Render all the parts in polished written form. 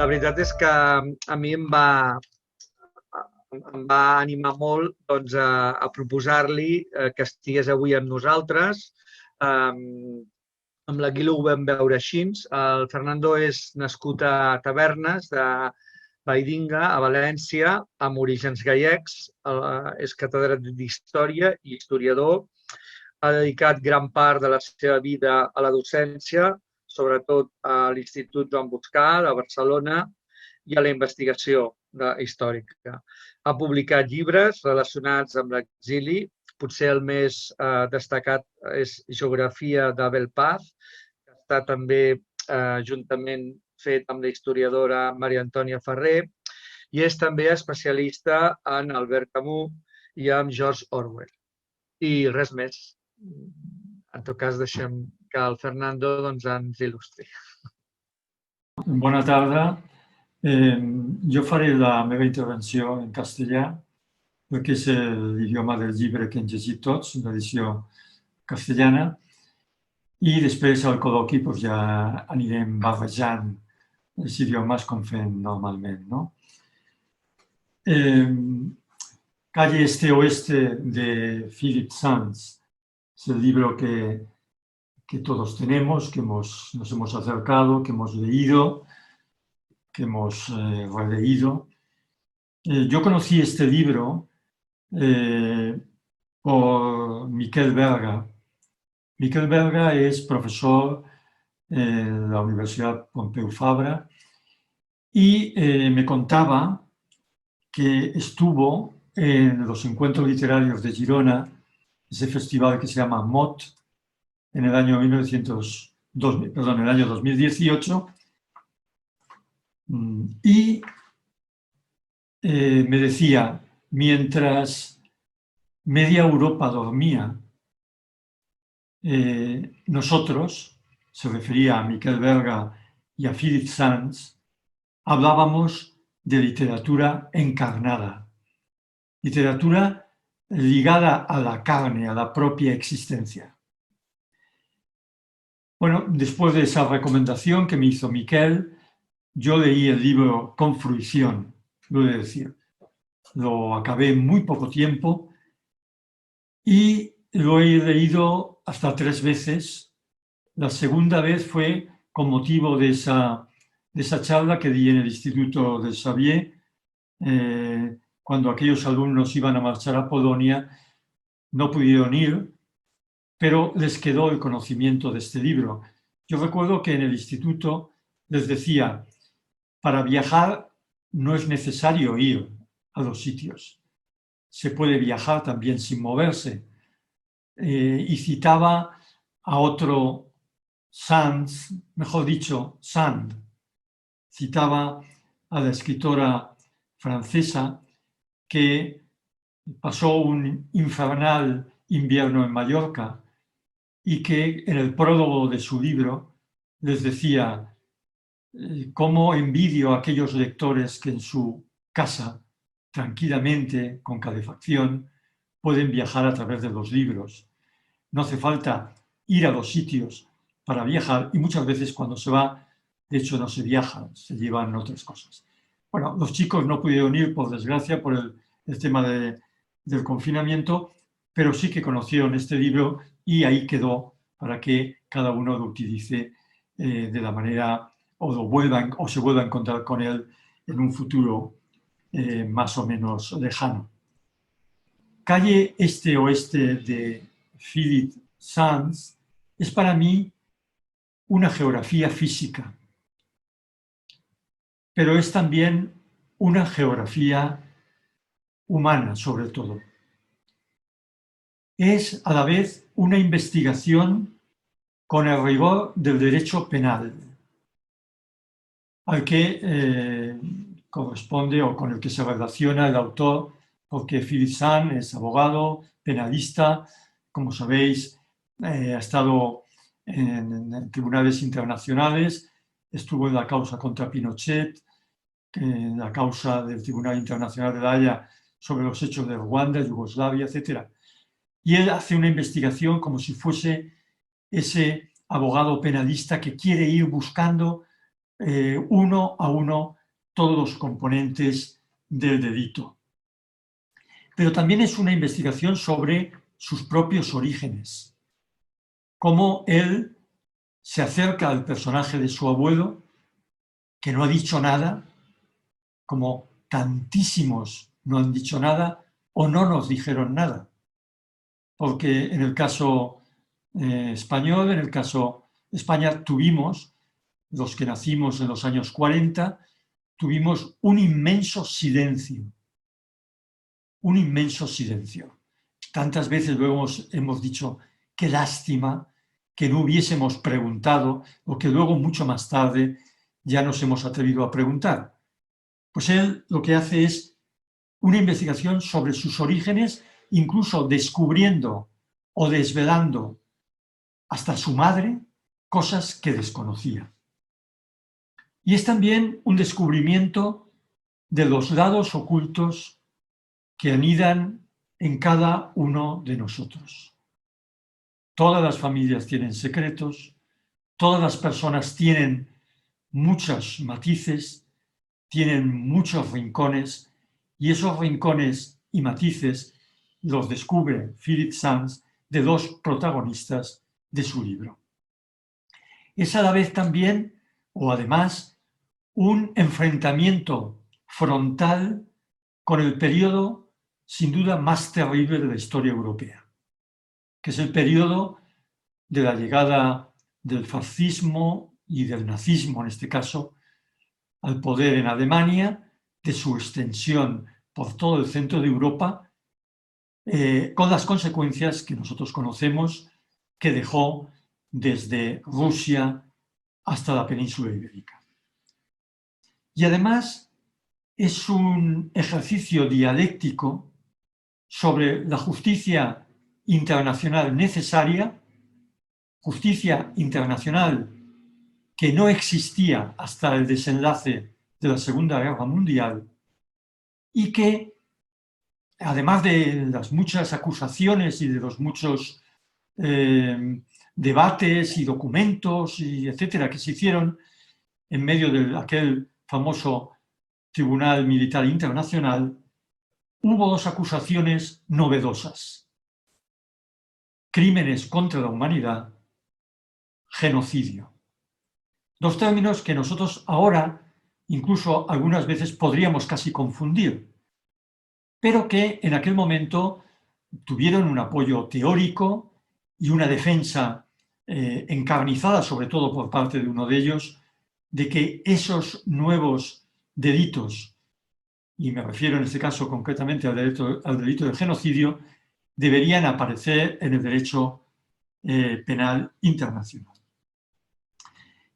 la veritat és que a mi em va animar molt doncs, a proposar-li que estigués avui amb nosaltres. Amb la Guilo ho vam veure així. El Fernando és nascut a Tavernes de Valldigna, a València, amb orígens gallecs. És catedràtic d'Història i historiador. Ha dedicat gran part de la seva vida a la docència, sobretot a l'Institut Joan Boscà de Barcelona i a la investigació històrica. Ha publicat llibres relacionats amb l'exili. Potser el més destacat és Geografia de Belpaz, que està també juntament fet amb la historiadora Maria Antònia Ferrer, i és també especialista en Albert Camus i en George Orwell. I res més. En tot cas, deixem que el Fernando ens il·lustri. Bona tarda. Jo faré la meva intervenció en castellà, perquè és l'idioma del llibre que hem llegit tots, l'edició castellana, i després al col·loqui ja anirem barrejant els idiomes com fem normalment. Calle Este Oeste de Philip Sands es el libro que todos tenemos, que nos hemos acercado, que hemos leído, que hemos releído. Yo conocí este libro por Miquel Berga. Miquel Berga es profesor en la Universidad Pompeu Fabra y me contaba que estuvo en los encuentros literarios de Girona, ese festival que se llama MOT, en el año 2018, y me decía, mientras media Europa dormía, nosotros, se refería a Miquel Berga y a Philip Sands, hablábamos de literatura encarnada, literatura ligada a la carne, a la propia existencia. Bueno, después de esa recomendación que me hizo Miquel, yo leí el libro con fruición, lo he de decir. Lo acabé en muy poco tiempo y lo he leído hasta 3 veces. La segunda vez fue con motivo de esa charla que di en el Instituto del Xavier, cuando aquellos alumnos iban a marchar a Polonia, no pudieron ir, pero les quedó el conocimiento de este libro. Yo recuerdo que en el instituto les decía, para viajar no es necesario ir a los sitios, se puede viajar también sin moverse. Y citaba a otro Sands, mejor dicho, Sand, citaba a la escritora francesa que pasó un infernal invierno en Mallorca y que en el prólogo de su libro les decía cómo envidio a aquellos lectores que en su casa, tranquilamente, con calefacción, pueden viajar a través de los libros. No hace falta ir a los sitios para viajar y muchas veces cuando se va, de hecho no se viaja, se llevan otras cosas. Bueno, los chicos no pudieron ir, por desgracia, por el tema del confinamiento, pero sí que conocieron este libro y ahí quedó para que cada uno lo utilice de la manera o se vuelva a encontrar con él en un futuro más o menos lejano. Calle Este Oeste de Philip Sands es para mí una geografía física, pero es también una geografía humana sobre todo. Es a la vez una investigación con el rigor del derecho penal, al que corresponde o con el que se relaciona el autor, porque Philip Sands es abogado, penalista, como sabéis, ha estado en tribunales internacionales, estuvo en la causa contra Pinochet, en la causa del Tribunal Internacional de La Haya sobre los hechos de Ruanda, Yugoslavia, etc. Y él hace una investigación como si fuese ese abogado penalista que quiere ir buscando uno a uno todos los componentes del delito. Pero también es una investigación sobre sus propios orígenes, cómo él se acerca al personaje de su abuelo, que no ha dicho nada, como tantísimos no han dicho nada o no nos dijeron nada. Porque en el caso español, en el caso de España, tuvimos, los que nacimos en los años 40, tuvimos un inmenso silencio. Un inmenso silencio. Tantas veces luego hemos dicho, qué lástima que no hubiésemos preguntado, o que luego mucho más tarde ya nos hemos atrevido a preguntar. Pues él lo que hace es una investigación sobre sus orígenes, incluso descubriendo o desvelando hasta su madre cosas que desconocía. Y es también un descubrimiento de los lados ocultos que anidan en cada uno de nosotros. Todas las familias tienen secretos, todas las personas tienen muchos matices, tienen muchos rincones, y esos rincones y matices los descubre Philip Sands de dos protagonistas de su libro. Es a la vez también, o además, un enfrentamiento frontal con el periodo sin duda más terrible de la historia europea, que es el periodo de la llegada del fascismo y del nazismo, en este caso, al poder en Alemania, de su extensión por todo el centro de Europa, con las consecuencias que nosotros conocemos que dejó desde Rusia hasta la península ibérica. Y además es un ejercicio dialéctico sobre la justicia internacional necesaria, justicia internacional que no existía hasta el desenlace de la Segunda Guerra Mundial y que, además de las muchas acusaciones y de los muchos debates y documentos, y etcétera, que se hicieron en medio de aquel famoso Tribunal Militar Internacional, hubo dos acusaciones novedosas: crímenes contra la humanidad, genocidio. Dos términos que nosotros ahora, incluso algunas veces, podríamos casi confundir, pero que en aquel momento tuvieron un apoyo teórico y una defensa encarnizada, sobre todo por parte de uno de ellos, de que esos nuevos delitos, y me refiero en este caso concretamente al delito de genocidio, deberían aparecer en el derecho penal internacional.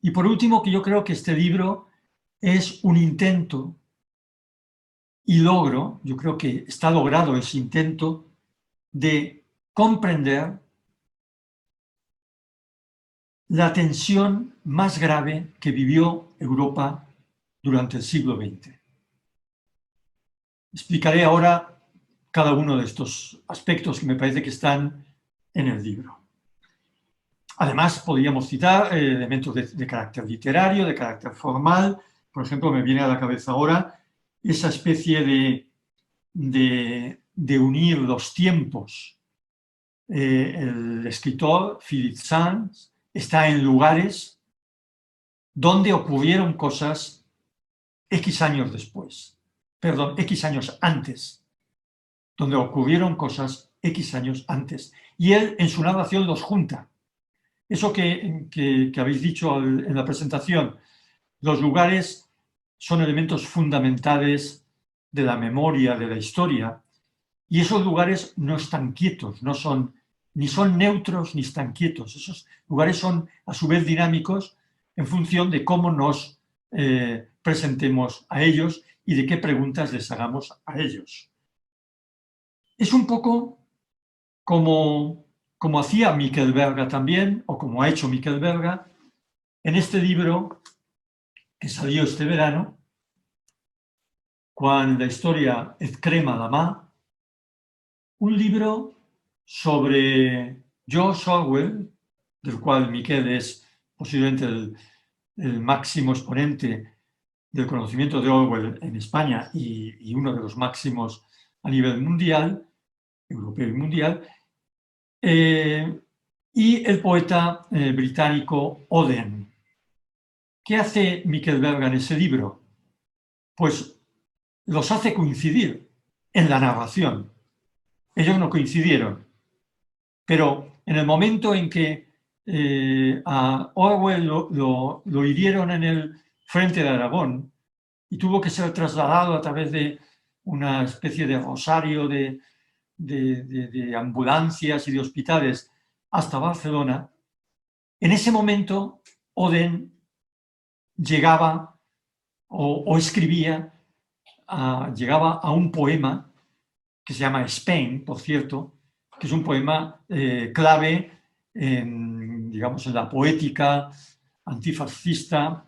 Y por último, que yo creo que este libro es un intento y logro, yo creo que está logrado ese intento de comprender la tensión más grave que vivió Europa durante el siglo XX. Explicaré ahora cada uno de estos aspectos que me parece que están en el libro. Además, podríamos citar elementos de carácter literario, de carácter formal. Por ejemplo, me viene a la cabeza ahora esa especie de unir los tiempos. El escritor Philip Sands está en lugares donde ocurrieron cosas X años después. Perdón, X años antes. Donde ocurrieron cosas X años antes. Y él, en su narración, los junta. Eso que habéis dicho en la presentación, los lugares son elementos fundamentales de la memoria, de la historia, y esos lugares no están quietos, ni son neutros ni están quietos. Esos lugares son a su vez dinámicos en función de cómo nos presentemos a ellos y de qué preguntas les hagamos a ellos. Es un poco como hacía Miquel Berga también, o como ha hecho Miquel Berga, en este libro que salió este verano, Quan la historia et crema la mà, un libro sobre George Orwell, del cual Miquel es posiblemente el máximo exponente del conocimiento de Orwell en España y uno de los máximos a nivel mundial, europeo y mundial, y el poeta británico Auden. ¿Qué hace Miquel Berga en ese libro? Pues los hace coincidir en la narración. Ellos no coincidieron, pero en el momento en que a Orwell lo hirieron en el frente de Aragón y tuvo que ser trasladado a través de una especie de rosario de ambulancias y de hospitales hasta Barcelona, en ese momento Auden llegaba o escribía, llegaba a un poema que se llama Spain, por cierto, que es un poema clave digamos, en la poética antifascista,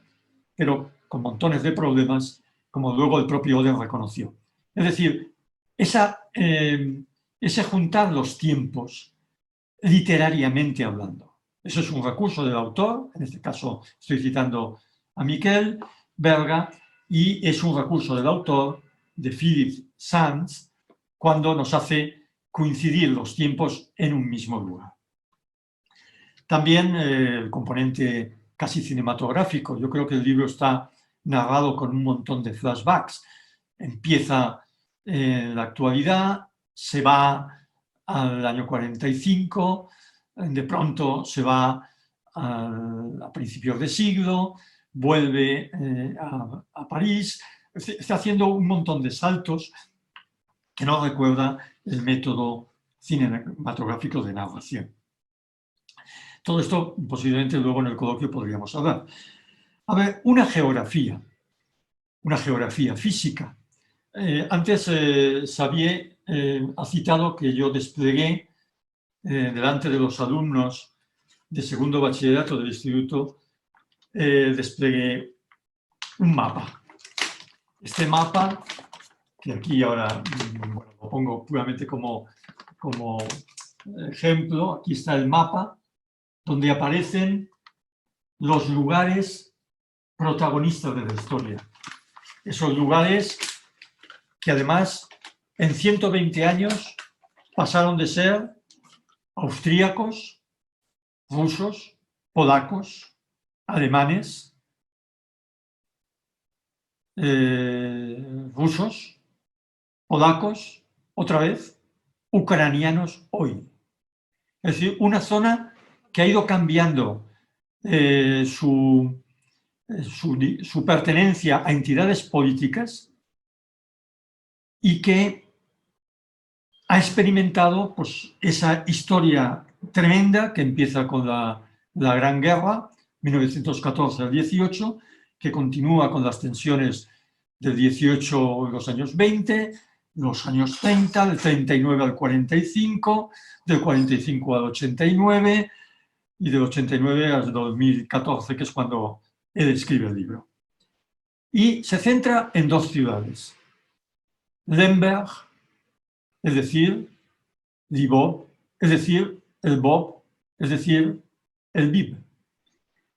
pero con montones de problemas, como luego el propio Auden reconoció. Es decir, ese juntar los tiempos literariamente hablando. Eso es un recurso del autor, en este caso estoy citando a Miquel Berga, y es un recurso del autor, de Philip Sands, cuando nos hace coincidir los tiempos en un mismo lugar. También el componente casi cinematográfico. Yo creo que el libro está narrado con un montón de flashbacks. Empieza en la actualidad, se va al año 45, de pronto se va a principios de siglo, vuelve a París, está haciendo un montón de saltos que nos recuerda el método cinematográfico de narración. Todo esto posiblemente luego en el coloquio podríamos hablar. A ver, una geografía física. Antes Xavier ha citado que yo desplegué delante de los alumnos de segundo bachillerato del instituto, desplegué un mapa. Este mapa, que aquí ahora bueno, lo pongo puramente como ejemplo, aquí está el mapa, donde aparecen los lugares protagonistas de la historia. Esos lugares que además en 120 años pasaron de ser austríacos, rusos, polacos, alemanes, rusos, polacos, otra vez, ucranianos hoy. Es decir, una zona que ha ido cambiando su pertenencia a entidades políticas y que ha experimentado pues, esa historia tremenda que empieza con la Gran Guerra, 1914 al 18, que continúa con las tensiones del 18 en los años 20, los años 30, del 39 al 45, del 45 al 89 y del 89 al 2014, que es cuando él escribe el libro. Y se centra en dos ciudades, Lemberg, es decir, Lvov, es decir, Lvov, es decir, Lviv,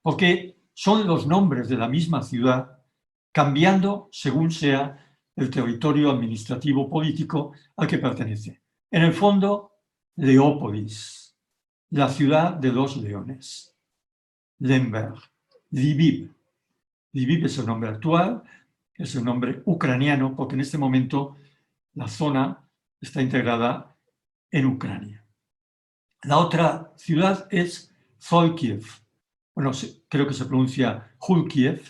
porque son los nombres de la misma ciudad cambiando según sea el territorio administrativo político al que pertenece. En el fondo, Leópolis, la ciudad de los leones. Lemberg, Lviv. Lviv es el nombre actual, es el nombre ucraniano, porque en este momento la zona está integrada en Ucrania. La otra ciudad es Zolkiev. Bueno, creo que se pronuncia Julkiev,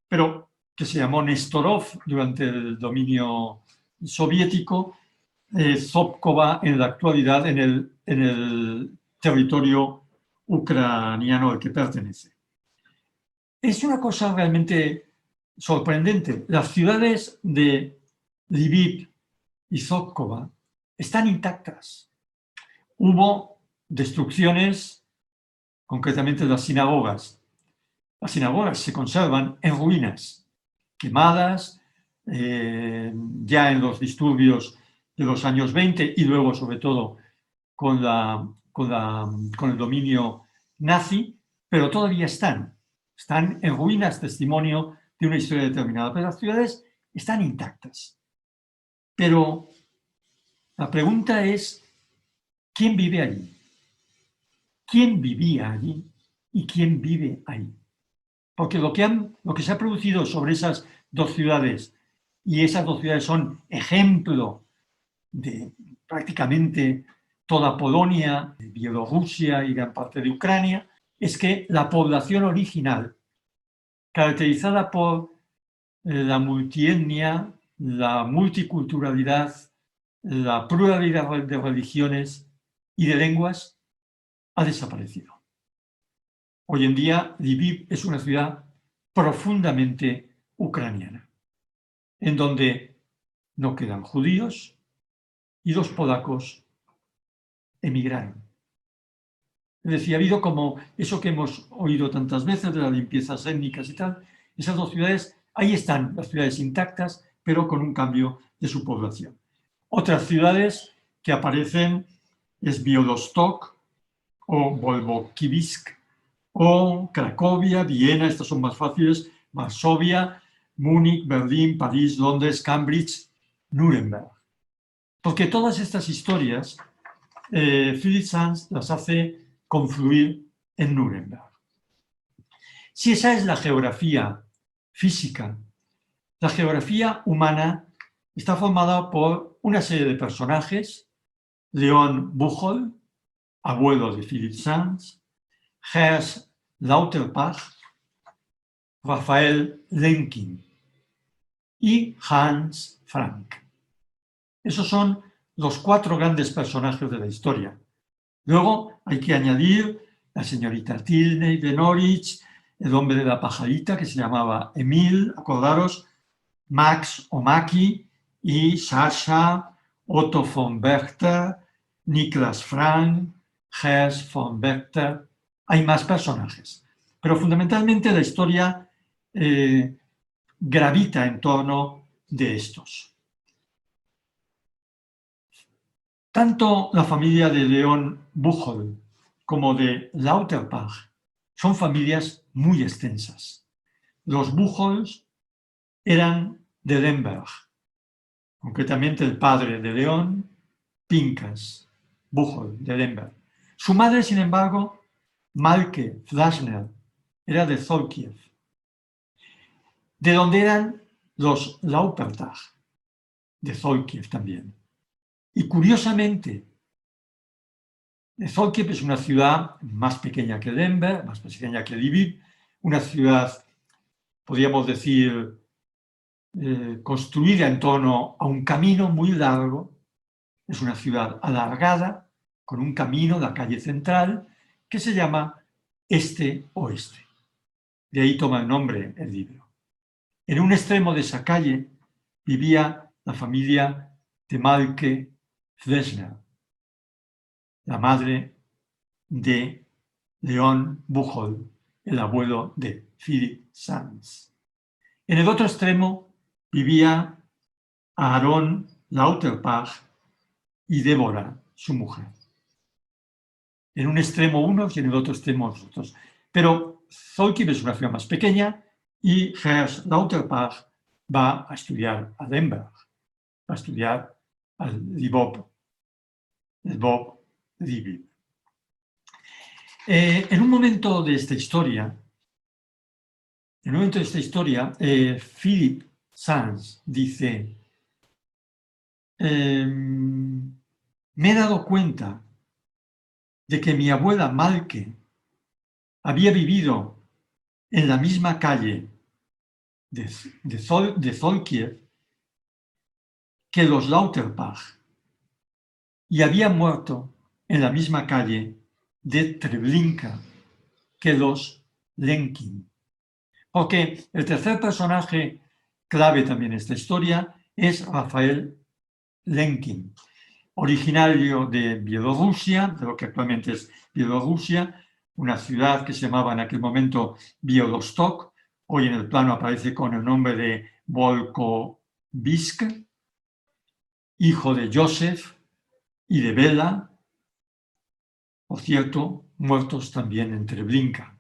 pero que se llamó Nestorov durante el dominio soviético, Zobkova en la actualidad en el territorio ucraniano al que pertenece. Es una cosa realmente sorprendente. Las ciudades de Lviv y Zobkova están intactas. Hubo destrucciones, concretamente las sinagogas. Las sinagogas se conservan en ruinas, quemadas, ya en los disturbios de los años 20 y luego, sobre todo, con el dominio nazi, pero todavía están en ruinas, testimonio de una historia determinada, pero las ciudades están intactas. Pero la pregunta es, ¿quién vive allí? ¿Quién vivía allí y quién vive ahí? Porque lo que se ha producido sobre esas dos ciudades, y esas dos ciudades son ejemplo de prácticamente toda Polonia, Bielorrusia y gran parte de Ucrania, es que la población original, caracterizada por la multietnia, la multiculturalidad, la pluralidad de religiones y de lenguas, ha desaparecido. Hoy en día, Lviv es una ciudad profundamente ucraniana, en donde no quedan judíos y los polacos emigraron. Es decir, ha habido como eso que hemos oído tantas veces de las limpiezas étnicas y tal. Esas dos ciudades, ahí están las ciudades intactas, pero con un cambio de su población. Otras ciudades que aparecen es Białystok o Volkowisk o Cracovia, Viena, estas son más fáciles, Varsovia, Múnich, Berlín, París, Londres, Cambridge, Nuremberg. Porque todas estas historias, Philip Sands las hace confluir en Nuremberg. Si esa es la geografía física, la geografía humana está formada por una serie de personajes: Leon Buchholz, abuelo de Philip Sands, Gers Lauterpacht, Rafael Lemkin y Hans Frank. Esos son los 4 grandes personajes de la historia. Luego hay que añadir la señorita Tilney de Norwich, el hombre de la pajarita que se llamaba Emil, acordaros, Max o Maki y Sascha, Otto von Werchter, Niklas Frank, Gers von Werchter. Hay más personajes, pero fundamentalmente la historia gravita en torno de estos. Tanto la familia de Leon Buchholz como de Lauterpacht son familias muy extensas. Los Buchholz eran de Lemberg, concretamente el padre de Leon, Pinkas Buchholz de Lemberg. Su madre, sin embargo, Malke Flaschner, era de Zolkiew, de donde eran los Lauterpacht, de Zolkiew también. Y curiosamente, Zolkiew es una ciudad más pequeña que Lemberg, más pequeña que Lviv, una ciudad, podríamos decir, construida en torno a un camino muy largo. Es una ciudad alargada, con un camino, la calle central, que se llama Este-Oeste. De ahí toma el nombre el libro. En un extremo de esa calle vivía la familia de Malke Flaschner, la madre de Leon Buchholz, el abuelo de Philip Sands. En el otro extremo vivía Aaron Lauterpacht y Débora, su mujer. En un extremo unos y en el otro extremo los otros. Pero Zolkiew es una ciudad más pequeña y Gers Lauterpacht va a estudiar a Lemberg, va a estudiar al Lviv. En un momento de esta historia, Philip Sands dice: me he dado cuenta de que mi abuela Malke había vivido en la misma calle de Zolkiew que los Lauterpacht y había muerto en la misma calle de Treblinka que los Lemkin. Porque el tercer personaje clave también en esta historia es Rafael Lemkin, originario de Bielorrusia, de lo que actualmente es Bielorrusia, una ciudad que se llamaba en aquel momento Białystok, hoy en el plano aparece con el nombre de Volkowisk, hijo de Joseph y de Bela, por cierto, muertos también en Treblinka.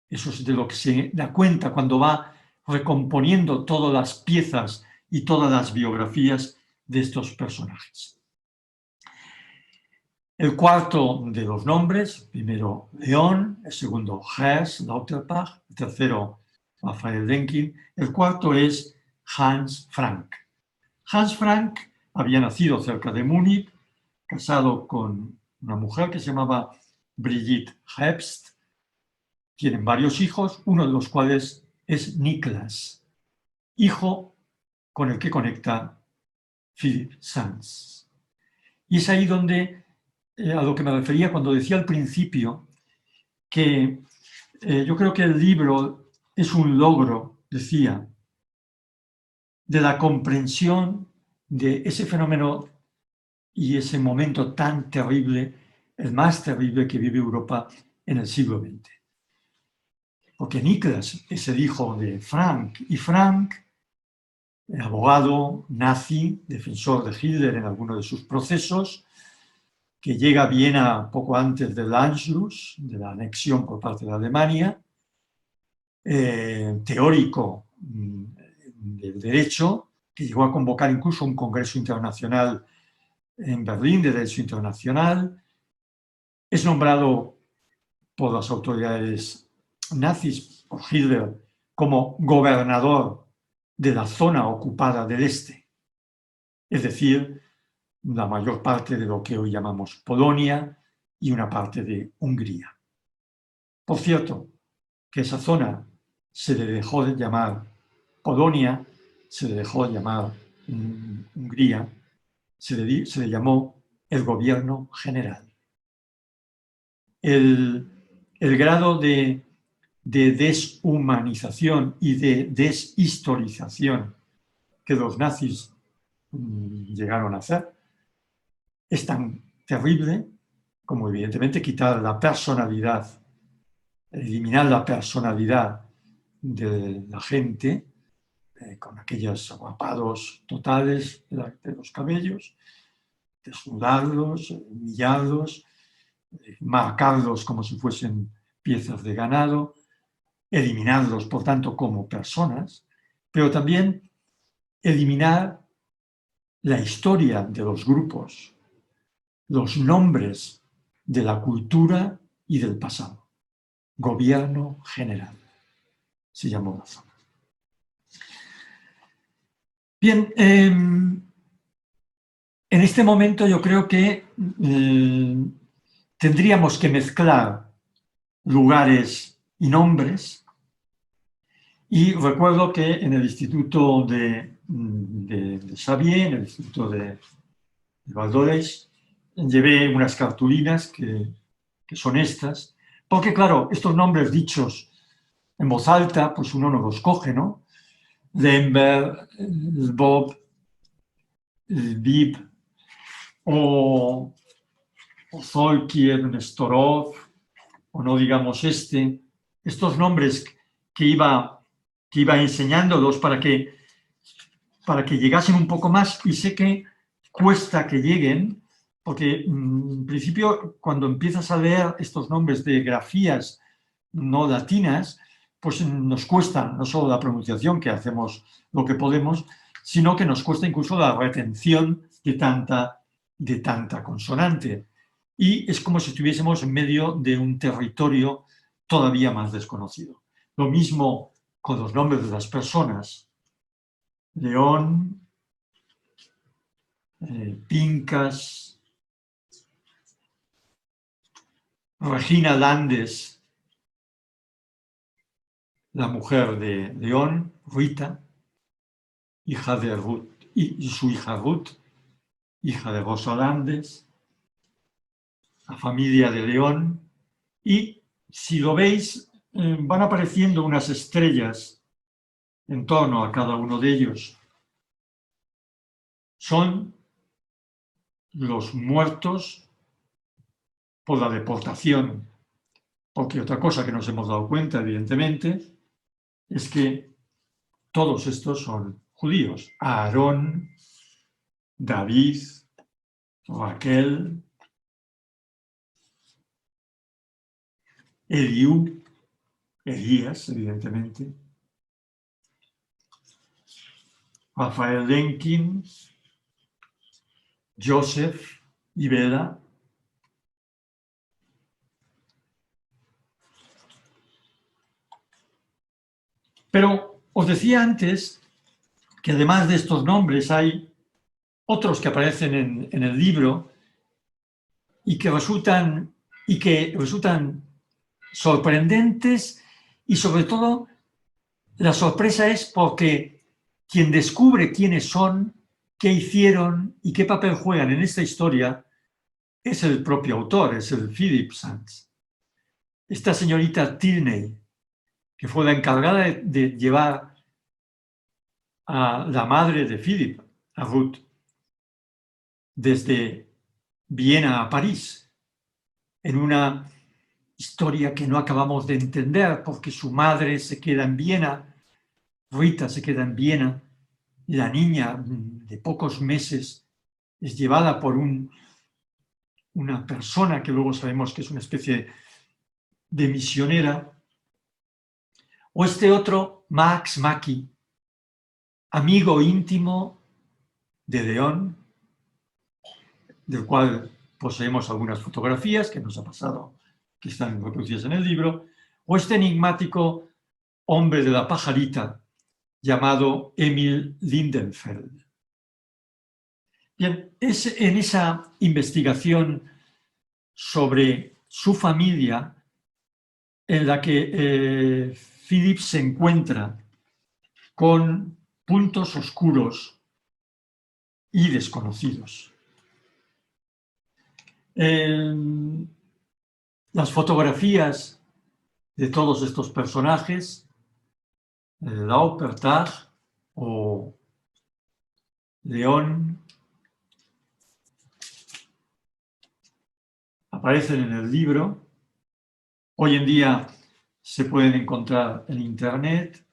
Eso es de lo que se da cuenta cuando va recomponiendo todas las piezas y todas las biografías de estos personajes. El cuarto de los nombres, primero León, el segundo Gers Lauterbach, el tercero Rafael Lenkin, el cuarto es Hans Frank. Hans Frank había nacido cerca de Múnich, casado con una mujer que se llamaba Brigitte Herbst. Tienen varios hijos, uno de los cuales es Niklas, hijo con el que conecta Philipp Sands. Y es ahí donde, a lo que me refería cuando decía al principio, que yo creo que el libro es un logro, decía, de la comprensión de ese fenómeno y ese momento tan terrible, el más terrible que vive Europa en el siglo XX. Porque Niklas es el hijo de Frank, y Frank, el abogado nazi, defensor de Hitler en alguno de sus procesos, que llega a Viena poco antes del Anschluss, de la anexión por parte de Alemania, teórico del derecho, que llegó a convocar incluso un congreso internacional en Berlín de Derecho Internacional, es nombrado por las autoridades nazis, por Hitler, como gobernador de la zona ocupada del este, es decir, la mayor parte de lo que hoy llamamos Polonia y una parte de Hungría. Por cierto, que esa zona se le dejó de llamar Polonia, se le dejó de llamar Hungría, se le llamó el gobierno general. El grado de deshumanización y de deshistorización que los nazis llegaron a hacer es tan terrible como evidentemente quitar la personalidad, eliminar la personalidad de la gente con aquellos aguapados totales de los cabellos, desnudarlos, humillarlos, marcarlos como si fuesen piezas de ganado, eliminarlos, por tanto, como personas, pero también eliminar la historia de los grupos, los nombres de la cultura y del pasado. Gobierno general se llamó la zona. Bien, en este momento yo creo que tendríamos que mezclar lugares y nombres, y recuerdo que en el Instituto de Xavier, en el Instituto de Valdores, llevé unas cartulinas que son estas, porque claro, estos nombres dichos en voz alta, pues uno no los coge, ¿no? Lemberg, Bob, Bib, o Zolkier, Nestorov, o no digamos estos nombres que iba enseñándolos para que llegasen un poco más, y sé que cuesta que lleguen, porque en principio cuando empiezas a leer estos nombres de grafías no latinas, pues nos cuesta no solo la pronunciación, que hacemos lo que podemos, sino que nos cuesta incluso la retención de tanta consonante. Y es como si estuviésemos en medio de un territorio todavía más desconocido. Lo mismo con los nombres de las personas. León, Pincas, Regina Landes, la mujer de León, Rita, hija de Ruth, y su hija Ruth, hija de Rosa Landes, la familia de León, y si lo veis, van apareciendo unas estrellas en torno a cada uno de ellos. Son los muertos por la deportación, porque otra cosa que nos hemos dado cuenta, evidentemente, es que todos estos son judíos. Aarón, David, Raquel, Eliú, Elías, evidentemente, Rafael Lemkin, Joseph y Bella. Pero os decía antes que además de estos nombres hay otros que aparecen en el libro y que resultan sorprendentes, y sobre todo la sorpresa es porque quien descubre quiénes son, qué hicieron y qué papel juegan en esta historia es el propio autor, es el Philip Sands. Esta señorita Tilney, que fue la encargada de llevar a la madre de Philip, a Ruth, desde Viena a París, en una historia que no acabamos de entender porque su madre se queda en Viena, Rita se queda en Viena, la niña de pocos meses es llevada por una persona que luego sabemos que es una especie de misionera, o este otro, Max Mackey, amigo íntimo de León, del cual poseemos algunas fotografías que nos ha pasado, que están reproducidas en el libro, o este enigmático hombre de la pajarita llamado Emil Lindenfeld. Bien, es en esa investigación sobre su familia en la que Philip se encuentra con puntos oscuros y desconocidos. Las fotografías de todos estos personajes, Laupertag o León, aparecen en el libro. Hoy en día se pueden encontrar en Internet.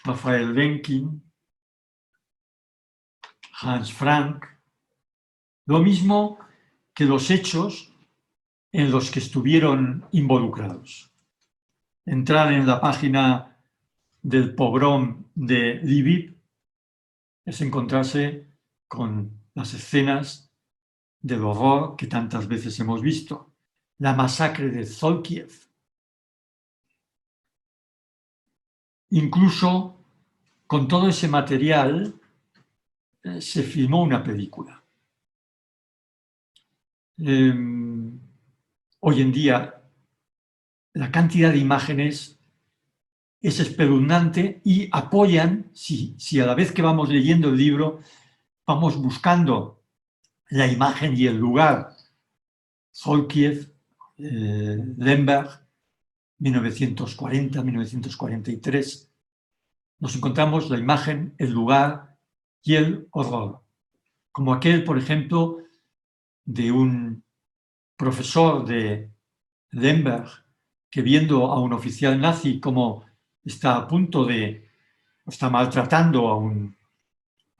Rafael Lemkin, Hans Frank, lo mismo que los hechos en los que estuvieron involucrados. Entrar en la página del pogrom de Lviv es encontrarse con las escenas del horror que tantas veces hemos visto. La masacre de Zolkiev. Incluso con todo ese material se filmó una película. Hoy en día la cantidad de imágenes es espeluznante y apoyan, si a la vez que vamos leyendo el libro vamos buscando la imagen y el lugar, Zolkiev, Lemberg, 1940-1943, nos encontramos la imagen, el lugar y el horror. Como aquel, por ejemplo, de un profesor de Lemberg que, viendo a un oficial nazi como está a punto de, está maltratando a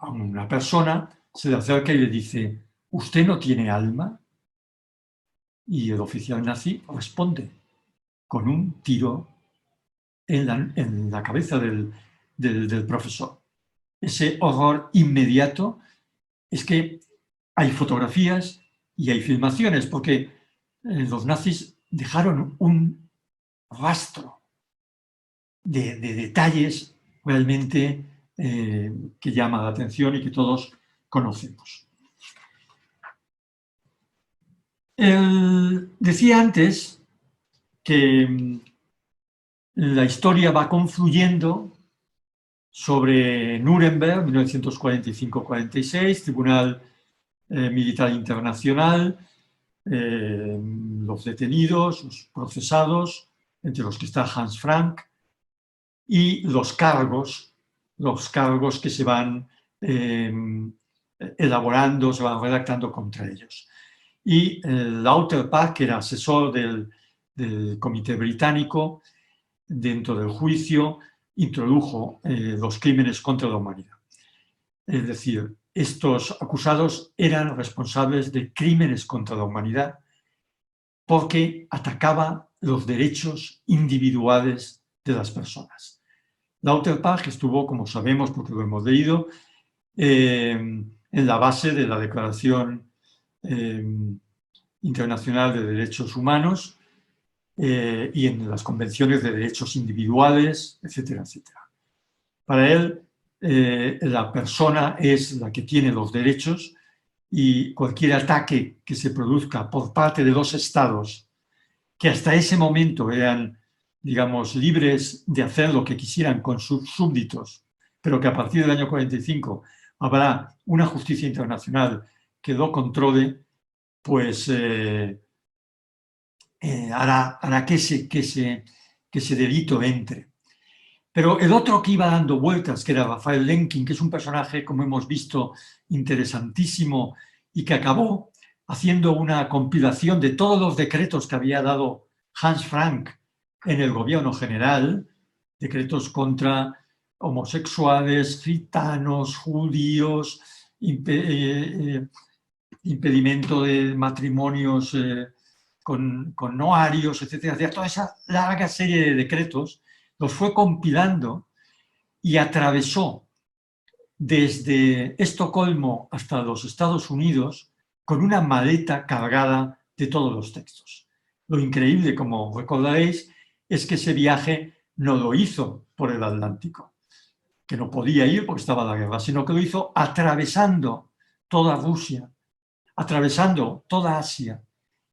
una persona, se le acerca y le dice: ¿usted no tiene alma? Y el oficial nazi responde con un tiro en la cabeza del profesor. Ese horror inmediato es que hay fotografías y hay filmaciones, porque los nazis dejaron un rastro de detalles realmente que llama la atención y que todos conocemos. Decía antes que la historia va confluyendo sobre Nuremberg, 1945-46, Tribunal Militar Internacional, los detenidos, los procesados, entre los que está Hans Frank, y los cargos que se van elaborando, se van redactando contra ellos. Y Lauterpacht, que era asesor del Comité Británico, dentro del juicio, introdujo los crímenes contra la humanidad. Es decir, estos acusados eran responsables de crímenes contra la humanidad porque atacaba los derechos individuales de las personas. Lauterpacht estuvo, como sabemos porque lo hemos leído, en la base de la Declaración Internacional de Derechos Humanos y en las convenciones de derechos individuales, etcétera, etcétera. Para él, la persona es la que tiene los derechos y cualquier ataque que se produzca por parte de los estados que hasta ese momento eran, digamos, libres de hacer lo que quisieran con sus súbditos, pero que a partir del año 45 habrá una justicia internacional que lo controle, pues hará que ese delito entre. Pero el otro que iba dando vueltas, que era Raphael Lemkin, que es un personaje, como hemos visto, interesantísimo y que acabó haciendo una compilación de todos los decretos que había dado Hans Frank en el gobierno general, decretos contra homosexuales, gitanos, judíos, impedimento de matrimonios con no arios, etcétera. Toda esa larga serie de decretos los fue compilando y atravesó desde Estocolmo hasta los Estados Unidos con una maleta cargada de todos los textos. Lo increíble, como recordaréis, es que ese viaje no lo hizo por el Atlántico, que no podía ir porque estaba la guerra, sino que lo hizo atravesando toda Rusia, atravesando toda Asia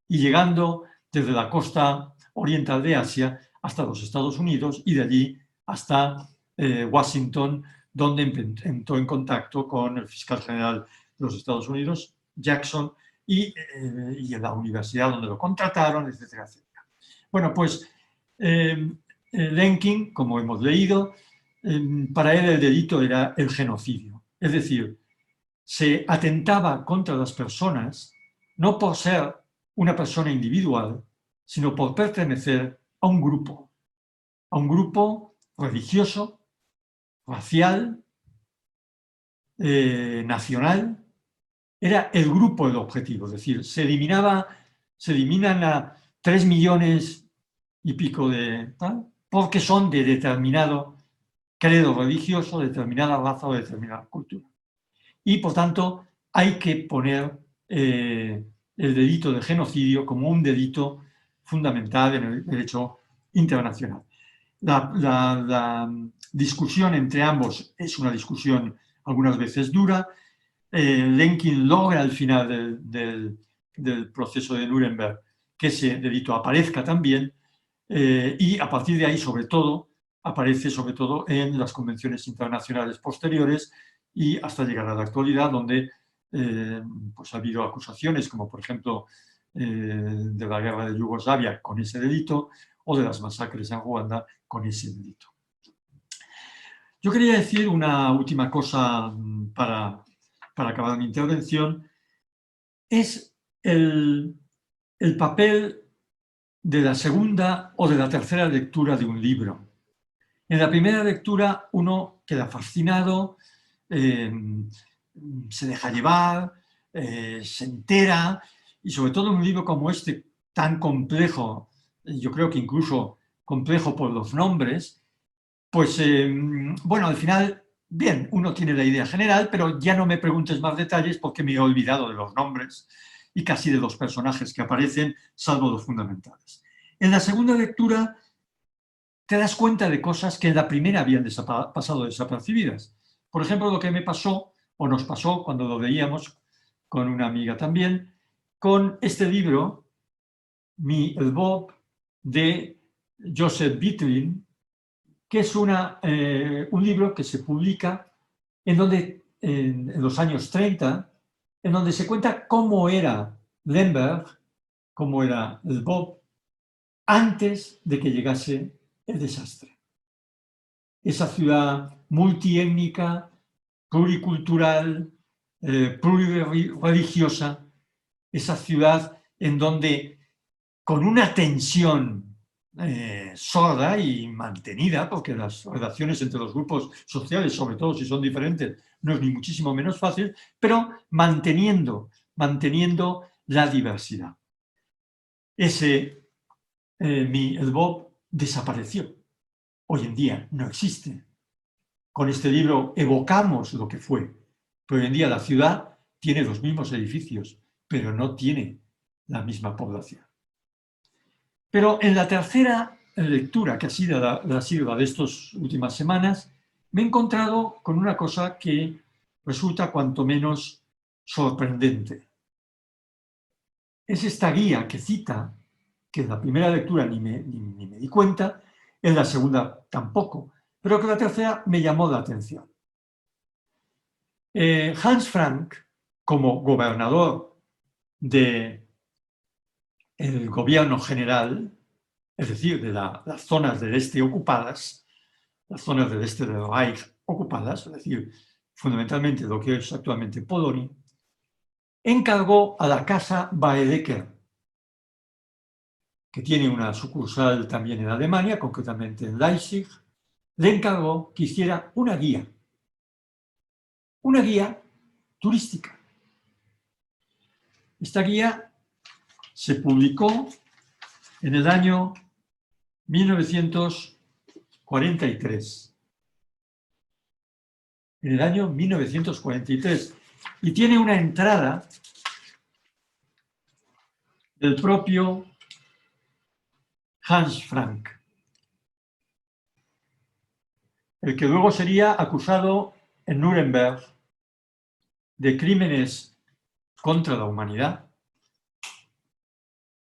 y llegando desde la costa oriental de Asia hasta los Estados Unidos y de allí hasta Washington, donde entró en contacto con el fiscal general de los Estados Unidos, Jackson, y en la universidad donde lo contrataron, etcétera, etcétera. Bueno, pues Lemkin, como hemos leído, para él el delito era el genocidio. Es decir, se atentaba contra las personas no por ser una persona individual, sino por pertenecer a un grupo religioso, racial, nacional. Era el grupo el objetivo, es decir, se eliminan a 3 millones y pico de tal, porque son de determinado credo religioso, determinada raza o determinada cultura. Y, por tanto, hay que poner el delito de genocidio como un delito fundamental en el derecho internacional. La discusión entre ambos es una discusión algunas veces dura. Lemkin logra al final del proceso de Nuremberg que ese delito aparezca también y a partir de ahí, aparece sobre todo en las convenciones internacionales posteriores y hasta llegar a la actualidad, donde pues ha habido acusaciones, como por ejemplo de la guerra de Yugoslavia con ese delito o de las masacres en Ruanda con ese delito. Yo quería decir una última cosa para acabar mi intervención, es el papel de la segunda o de la tercera lectura de un libro. En la primera lectura uno queda fascinado, se deja llevar, se entera, y sobre todo en un libro como este, tan complejo, yo creo que incluso complejo por los nombres, pues bueno, al final, bien, uno tiene la idea general, pero ya no me preguntes más detalles porque me he olvidado de los nombres y casi de los personajes que aparecen, salvo los fundamentales. En la segunda lectura te das cuenta de cosas que en la primera habían pasado desapercibidas. Por ejemplo, lo que me pasó, o nos pasó cuando lo veíamos con una amiga también, con este libro, Mi el Bob, de Joseph Bitlin, que es un libro que se publica en los años 30, en donde se cuenta cómo era Lemberg, cómo era el Bob, antes de que llegase el desastre. Esa ciudad multiétnica, pluricultural, plurireligiosa, esa ciudad en donde con una tensión sorda y mantenida, porque las relaciones entre los grupos sociales, sobre todo si son diferentes, no es ni muchísimo menos fácil, pero manteniendo la diversidad. El Bob desapareció. Hoy en día no existe. Con este libro evocamos lo que fue, Pero hoy en día la ciudad tiene los mismos edificios, pero no tiene la misma población. Pero en la tercera lectura, que ha sido la de estas últimas semanas, me he encontrado con una cosa que resulta cuanto menos sorprendente. Es esta guía que cita, que en la primera lectura ni me di cuenta, en la segunda tampoco, pero que en la tercera me llamó la atención. Hans Frank, como gobernador del gobierno general, es decir, de las zonas del este ocupadas, las zonas del este del Reich ocupadas, es decir, fundamentalmente lo que es actualmente Polonia, encargó a la Casa Baedeker, que tiene una sucursal también en Alemania, concretamente en Leipzig, le encargó que hiciera una guía turística. Esta guía se publicó en el año 1943. En el año 1943. Y tiene una entrada del propio Hans Frank, el que luego sería acusado en Nuremberg de crímenes contra la humanidad,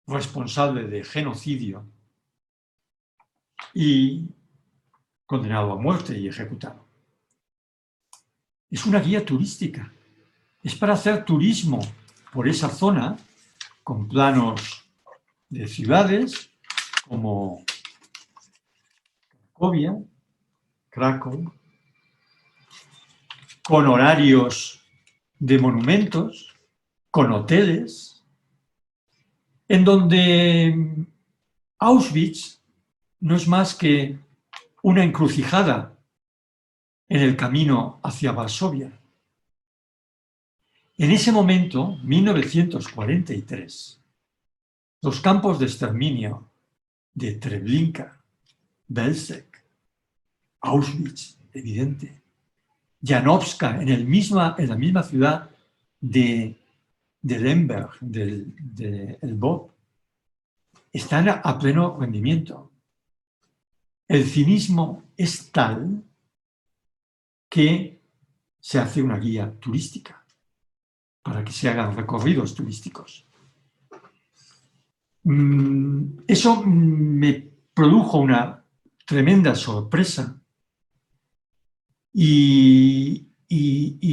responsable de genocidio y condenado a muerte y ejecutado. Es una guía turística. Es para hacer turismo por esa zona con planos de ciudades como Cracovia, con horarios de monumentos, con hoteles, en donde Auschwitz no es más que una encrucijada en el camino hacia Varsovia. En ese momento, 1943, los campos de exterminio de Treblinka, Belzec, Auschwitz, evidente, Janowska, en la misma ciudad de Lemberg, de Lvov, están a pleno rendimiento. El cinismo es tal que se hace una guía turística para que se hagan recorridos turísticos. Eso me produjo una tremenda sorpresa y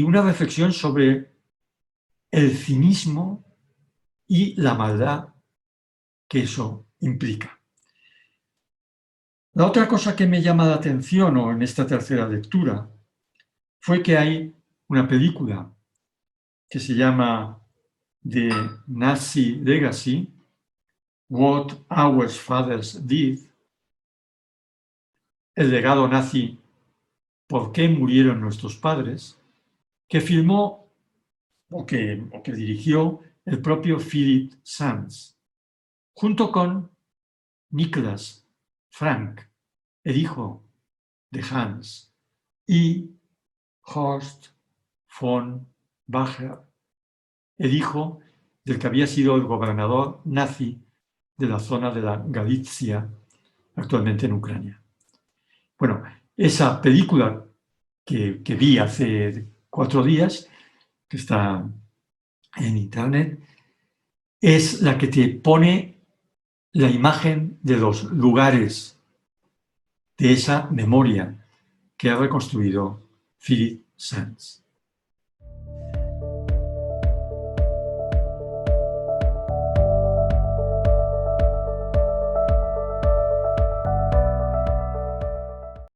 una reflexión sobre el cinismo y la maldad que eso implica. La otra cosa que me llama la atención en esta tercera lectura fue que hay una película que se llama The Nazi Legacy, What Our Fathers Did, el legado nazi, ¿por qué murieron nuestros padres?, que filmó o que dirigió el propio Philip Sands, junto con Niklas Frank, el hijo de Hans, y Horst von Bacher, el hijo del que había sido el gobernador nazi de la zona de la Galicia, actualmente en Ucrania. Bueno, esa película que vi hace 4 días, que está en internet, es la que te pone la imagen de los lugares de esa memoria que ha reconstruido Philip Sands.